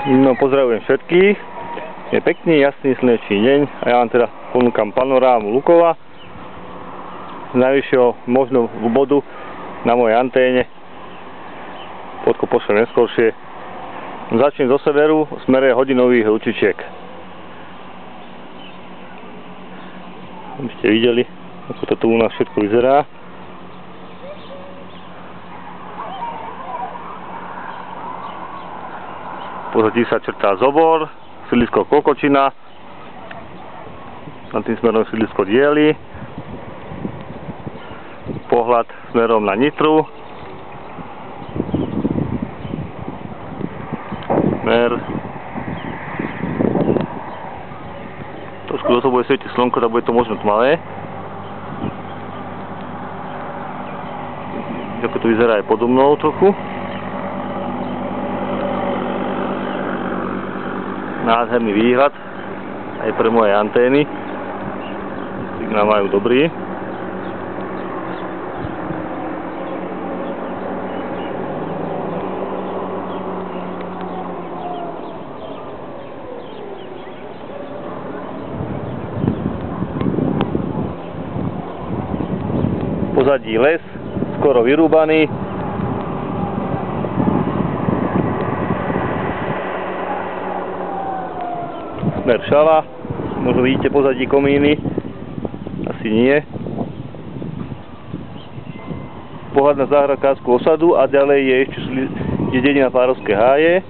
No, pozdravujem všetkých. Je pekný, jasný, slnečný deň a ja vám teda ponúkam panorámu Lukova z najvyššieho možného bodu na mojej anténe. Fotku pošlem neskôršie. Začnem zo severu v smere hodinových ručičiek. Aby ste videli, ako to tu u nás všetko vyzerá. Pozadí sa črtá Zobor, sídlisko Kokočina, na tým smerom sídlisko Diely, pohľad smerom na Nitru, smer, trošku do toho bude svietiť slnko, tak bude to možno tmavé. Ako to vyzerá aj podo mnou trochu. Nádherný výhľad aj pre moje antény. Signál majú dobrý. Pozadí les, skoro vyrúbaný. Smer Šala, možno vidíte pozadí komíny, asi nie. Pohľad na záhradkárskú osadu a ďalej je ešte dedina Párovské háje.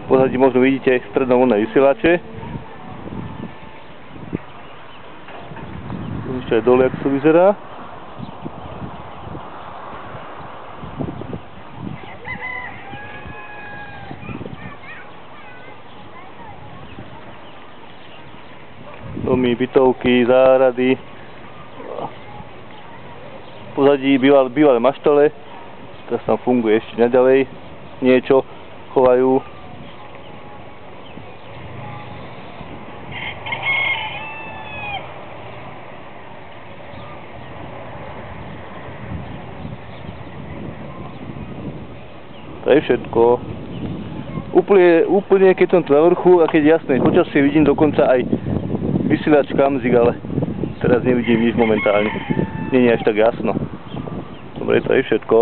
Pozadí možno vidíte strednovlnné vysielače. Ešte aj dole, ako to vyzerá. Domy, bytovky, záhrady. Pozadí bývalé maštale. Teraz tam funguje ešte naďalej. Niečo chovajú. To je všetko. Úplne keď som tu na vrchu a keď jasné počasie, vidím dokonca aj vysielač Kamzik, ale teraz nevidím nič momentálne. Nie je až tak jasno. Dobre, to je všetko.